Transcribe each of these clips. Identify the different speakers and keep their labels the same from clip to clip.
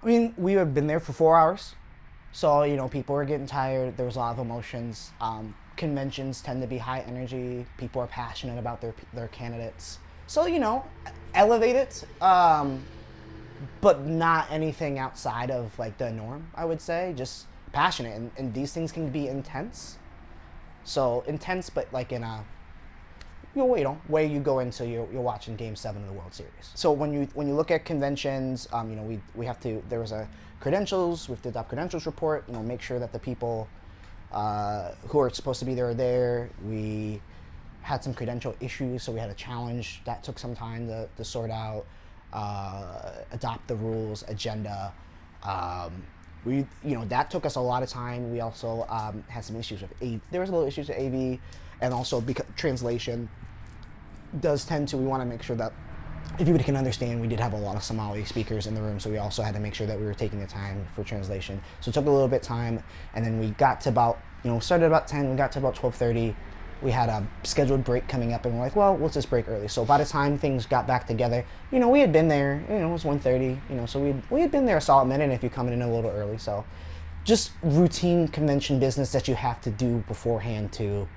Speaker 1: I mean, we had been there for 4 hours, so people were getting tired. There was a lot of emotions. Conventions tend to be high energy. People are passionate about their candidates. So elevate it, but not anything outside of like the norm. I would say just passionate, and these things can be intense. So intense, but like in a where you go into you're watching Game 7 of the World Series. So when you look at conventions, we have to, there was a credentials, we have to adopt credentials report. Make sure that the people who are supposed to be there are there. We had some credential issues, so we had a challenge that took some time to sort out. Adopt the rules, agenda. That took us a lot of time. We also had some issues with there was a little issues with AV, and also because translation does tend to, we want to make sure that everybody can understand. We did have a lot of Somali speakers in the room, so we also had to make sure that we were taking the time for translation. So it took a little bit of time, and then we got to about, started about 10, we got to about 12:30. We had a scheduled break coming up, and we're like, well, let's just break early. So by the time things got back together, we had been there, it was 1:30, so we had been there a solid minute if you're coming in a little early. So just routine convention business that you have to do beforehand to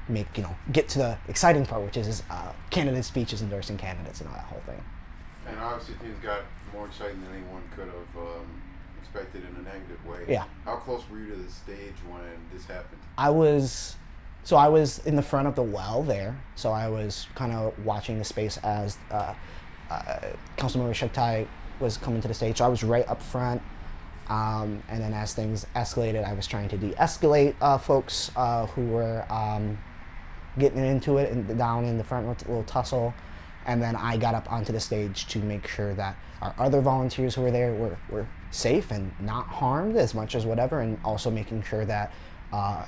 Speaker 1: make, get to the exciting part, which is candidate speeches, endorsing candidates, and all that whole thing.
Speaker 2: And obviously things got more exciting than anyone could have expected in a negative way.
Speaker 1: Yeah.
Speaker 2: How close were you to the stage when this happened?
Speaker 1: I was in the front of the well there, so I was kind of watching the space as Councilmember Chughtai was coming to the stage. So I was right up front, and then as things escalated, I was trying to de-escalate folks who were getting into it and down in the front with a little tussle. And then I got up onto the stage to make sure that our other volunteers who were there were safe and not harmed as much as whatever, and also making sure that our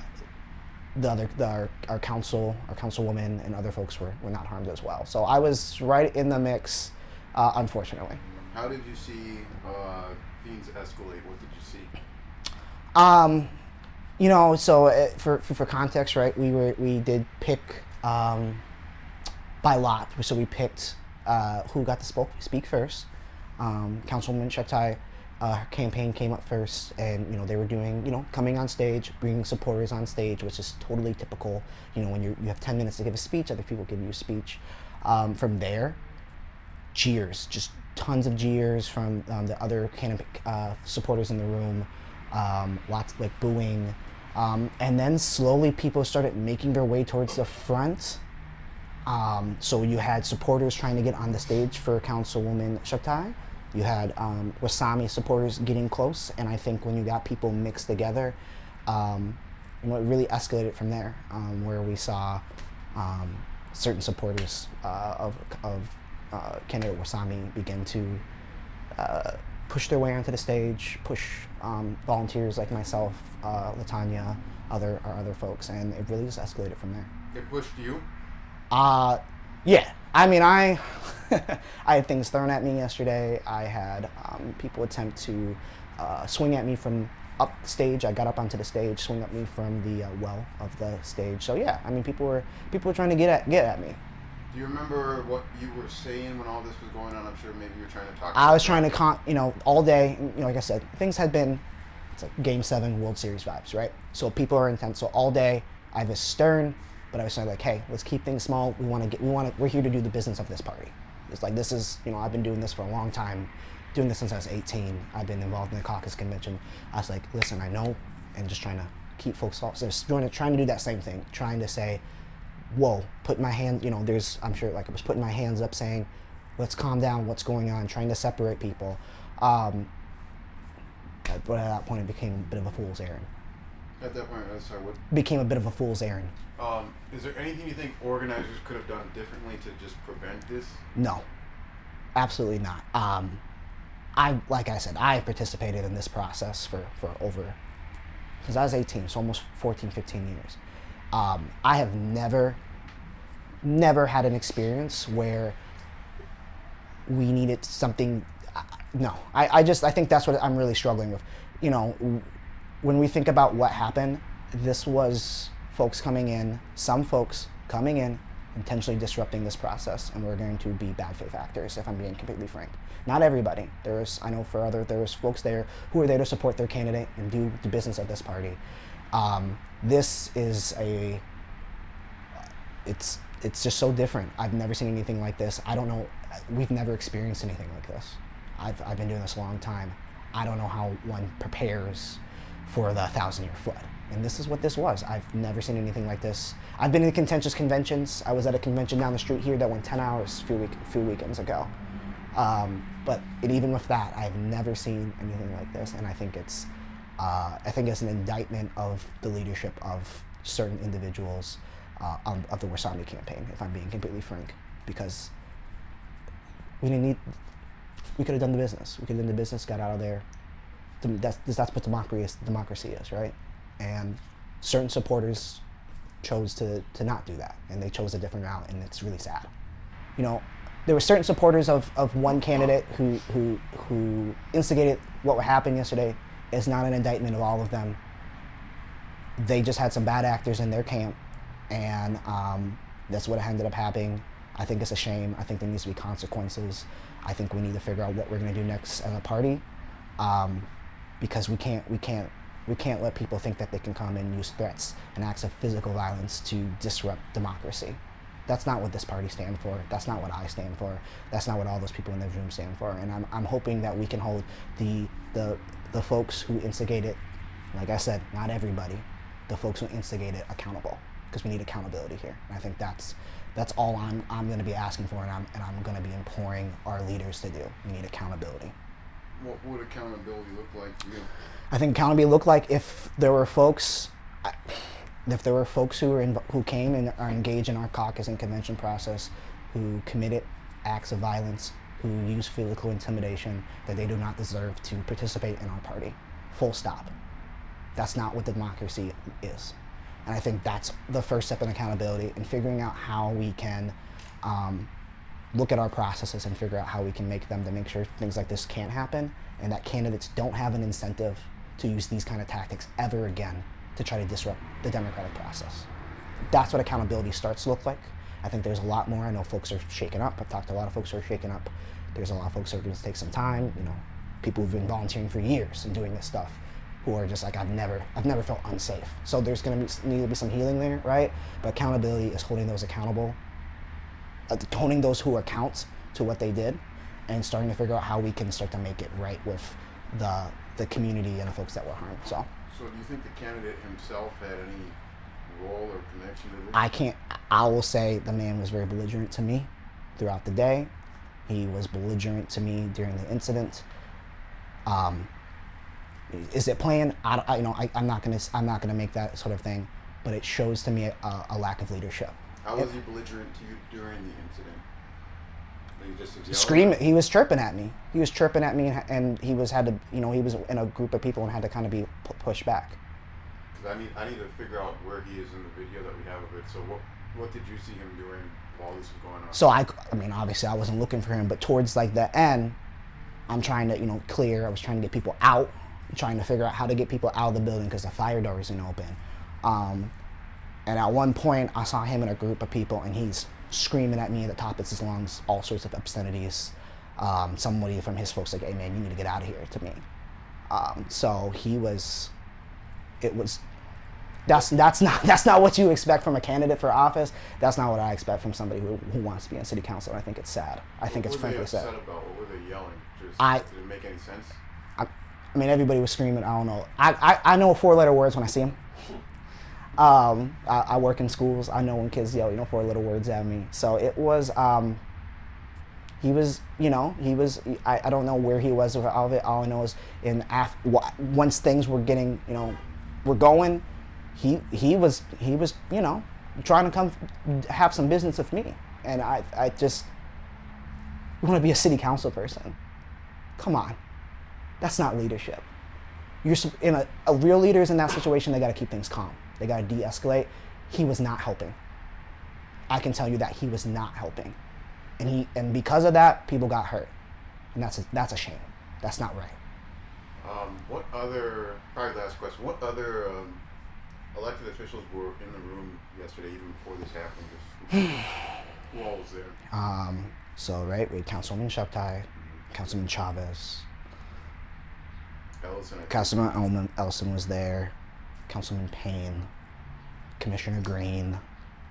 Speaker 1: councilwoman and other folks were not harmed as well. So I was right in the mix, unfortunately.
Speaker 2: How did you see things escalate? What did you see?
Speaker 1: So for context, right? We did pick by lot. So we picked who got to speak first. Councilwoman Chughtai, her campaign came up first, and they were doing, coming on stage, bringing supporters on stage, which is totally typical. When you have 10 minutes to give a speech, other people give you a speech. From there, jeers, just tons of jeers from the other candidate supporters in the room. Lots like booing, and then slowly people started making their way towards the front. So you had supporters trying to get on the stage for Councilwoman Chughtai. You had Warsame supporters getting close, and I think when you got people mixed together, it really escalated from there, where we saw certain supporters of candidate Warsame begin to push their way onto the stage, push volunteers like myself, Latanya, other folks, and it really just escalated from there.
Speaker 2: It pushed you?
Speaker 1: Yeah. I mean, I had things thrown at me yesterday. I had people attempt to swing at me from up the stage. I got up onto the stage, swing at me from the well of the stage. So yeah, I mean, people were trying to get at me.
Speaker 2: Do you remember what you were saying when all this was going on? I'm sure maybe you were trying to talk.
Speaker 1: I was trying to, all day. Like I said, things had been, it's like Game 7 World Series vibes, right? So people are intense. So all day, I was stern, but I was saying like, hey, let's keep things small. We're here to do the business of this party. It's like, this is, I've been doing this for a long time, doing this since I was 18. I've been involved in the caucus convention. I was like, listen, I know, and just trying to keep folks off. So trying to do that same thing, trying to say, whoa, put my hand, I'm sure like I was putting my hands up saying, let's calm down, what's going on, trying to separate people. But at that point, it became a bit of a fool's errand.
Speaker 2: At that point, sorry, what?
Speaker 1: Became a bit of a fool's errand.
Speaker 2: Is there anything you think organizers could have done differently to just prevent this?
Speaker 1: No, absolutely not. Like I said, I participated in this process for over, since I was 18, so almost 14, 15 years. I have never had an experience where we needed something. No, I think that's what I'm really struggling with. When we think about what happened, this was folks coming in, some folks coming in, intentionally disrupting this process, and we're going to be bad faith actors, if I'm being completely frank. Not everybody. I know there's folks there who are there to support their candidate and do the business of this party. This is it's just so different. I've never seen anything like this. I don't know, we've never experienced anything like this. I've been doing this a long time. I don't know how one prepares for the 1,000-year flood. And this is what this was. I've never seen anything like this. I've been in contentious conventions. I was at a convention down the street here that went 10 hours a few weekends ago. But even with that, I've never seen anything like this. And I think it's an indictment of the leadership of certain individuals of the Warsame campaign, if I'm being completely frank, because we could have done the business. We could have done the business, got out of there. That's what democracy is, right? And certain supporters chose to not do that, and they chose a different route, and it's really sad. You know, there were certain supporters of one candidate who instigated what happened yesterday. It's not an indictment of all of them. They just had some bad actors in their camp, and that's what ended up happening. I think it's a shame. I think there needs to be consequences. I think we need to figure out what we're going to do next as a party, because we can't let people think that they can come and use threats and acts of physical violence to disrupt democracy. That's not what this party stands for. That's not what I stand for. That's not what all those people in the room stand for. And I'm hoping that we can hold the folks who instigated, like I said, not everybody, the folks who instigated accountable, because we need accountability here. And I think that's all I'm going to be asking for, and I'm going to be imploring our leaders to do. We need accountability.
Speaker 2: What would accountability look like to you?
Speaker 1: I think accountability looked like if there were folks who came and are engaged in our caucus and convention process, who committed acts of violence, who used physical intimidation, that they do not deserve to participate in our party. Full stop. That's not what democracy is. And I think that's the first step in accountability, and figuring out how we can look at our processes and figure out how we can make them to make sure things like this can't happen, and that candidates don't have an incentive to use these kind of tactics ever again to try to disrupt the democratic process. That's what accountability starts to look like. I think there's a lot more. I know folks are shaken up. I've talked to a lot of folks who are shaken up. There's a lot of folks who are going to take some time. You know, people who've been volunteering for years and doing this stuff, who are just like, I've never felt unsafe. So there's going to need to be some healing there, right? But accountability is holding those accountable, holding those who account to what they did, and starting to figure out how we can start to make it right with the community and the folks that were harmed. So
Speaker 2: do you think the candidate himself had any role or connection to this?
Speaker 1: I will say the man was very belligerent to me throughout the day. He was belligerent to me during the incident. Is it planned? I'm not gonna make that sort of thing, but it shows to me a lack of leadership.
Speaker 2: How was he belligerent to you during the incident?
Speaker 1: Screaming. He was chirping at me. He was chirping at me, and he was in a group of people and had to kind of be pushed back.
Speaker 2: I need to figure out where he is in the video that we have of it. So what did you see him doing while this was going on?
Speaker 1: So I mean, obviously I wasn't looking for him, but towards like the end, I'm trying to clear. I was trying to get people out, trying to figure out how to get people out of the building because the fire door isn't open. And at one point, I saw him in a group of people, and he's screaming at me at the top of his lungs, all sorts of obscenities. Somebody from his folks like, "Hey man, you need to get out of here," to me. So that's not what you expect from a candidate for office. That's not what I expect from somebody who wants to be in city council. I think it's sad. I think it's frankly sad.
Speaker 2: What were they yelling? Did it make any sense?
Speaker 1: I mean, everybody was screaming. I don't know. I know 4-letter words when I see them. I work in schools. I know when kids yell, 4-letter words at me. So it was, he was, I don't know where he was with all of it. All I know is once things were getting, were going, he was, trying to come have some business with me. And I just want to be a city council person. Come on. That's not leadership. You're in a real leader is in that situation. They got to keep things calm. They got to de-escalate. He was not helping. I can tell you that he was not helping, and because of that, people got hurt, and that's a shame. That's not right.
Speaker 2: Probably last question. What other elected officials were in the room yesterday, even before this happened. Just who all was there?
Speaker 1: So right, we had Councilwoman Chughtai, Councilman Chavez, Councilman Ellison was there, Councilman Payne, Commissioner Green.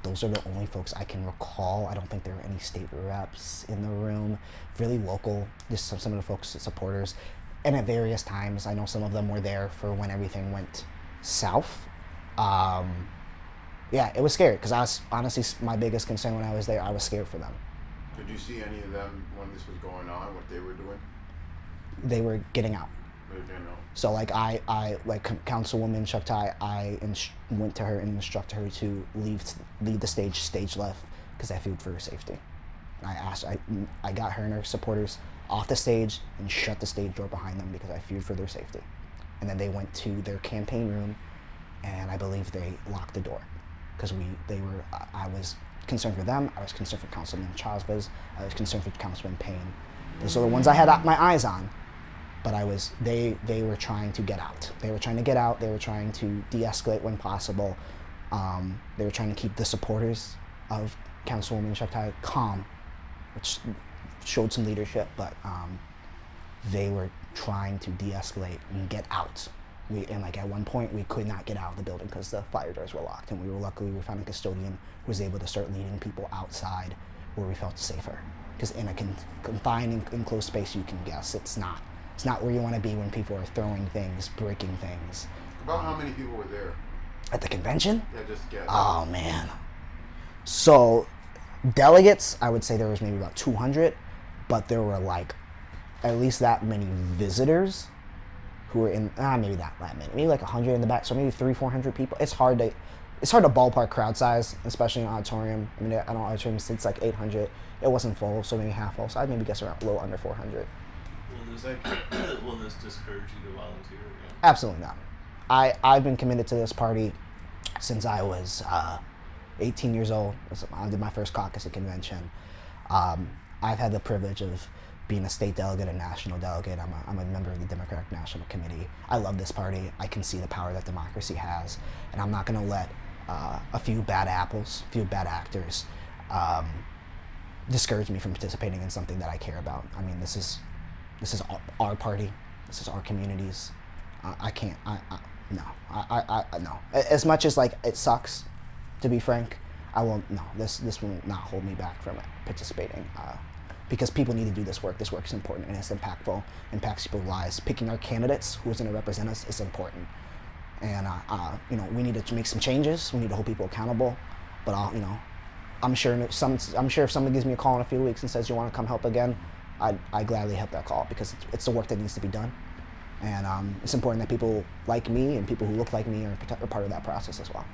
Speaker 1: Those are the only folks I can recall. I don't think there were any state reps in the room. Really local, just some of the folks, supporters. And at various times, I know some of them were there for when everything went south. Yeah, it was scary because I was honestly, my biggest concern when I was there, I was scared for them.
Speaker 2: Did you see any of them when this was going on, what they were doing?
Speaker 1: They were getting out.
Speaker 2: They didn't know.
Speaker 1: So like like Councilwoman Chughtai, I went to her and instructed her to leave the stage left, because I feared for her safety. I got her and her supporters off the stage and shut the stage door behind them because I feared for their safety. And then they went to their campaign room, and I believe they locked the door because I was concerned for them. I was concerned for Councilman Chavez. I was concerned for Councilman Payne. Those are the ones I had my eyes on. But they were trying to get out. They were trying to get out. They were trying to de-escalate when possible. They were trying to keep the supporters of Councilwoman Chughtai calm, which showed some leadership, but they were trying to de-escalate and get out. And like at one point, we could not get out of the building because the fire doors were locked, and luckily we found a custodian who was able to start leading people outside where we felt safer. Because in a confined, enclosed space, you can guess it's not where you want to be when people are throwing things, breaking things.
Speaker 2: About how many people were there?
Speaker 1: At the convention?
Speaker 2: Yeah, just guess.
Speaker 1: Oh, man. So, delegates, I would say there was maybe about 200, but there were like at least that many visitors who were in, maybe not that many, maybe like 100 in the back, so maybe 300-400 people. It's hard to ballpark crowd size, especially in an auditorium. I mean, I don't know, auditorium sits like 800. It wasn't full, so maybe half full, so I'd maybe guess around a little under 400.
Speaker 3: Will this discourage you to volunteer again?
Speaker 1: Absolutely not. I've been committed to this party since I was 18 years old. I did my first caucus at convention. I've had the privilege of being a state delegate, a national delegate. I'm a member of the Democratic National Committee. I love this party. I can see the power that democracy has, and I'm not going to let a few bad apples, a few bad actors discourage me from participating in something that I care about. I mean, this is our party. This is our communities. No. As much as like it sucks, to be frank, this will not hold me back from participating. Because people need to do this work. This work is important and it's impactful, impacts people's lives. Picking our candidates who is going to represent us is important. And we need to make some changes. We need to hold people accountable. But I'm sure if someone gives me a call in a few weeks and says you want to come help again, I gladly help that call because it's the work that needs to be done. And it's important that people like me and people who look like me are part of that process as well.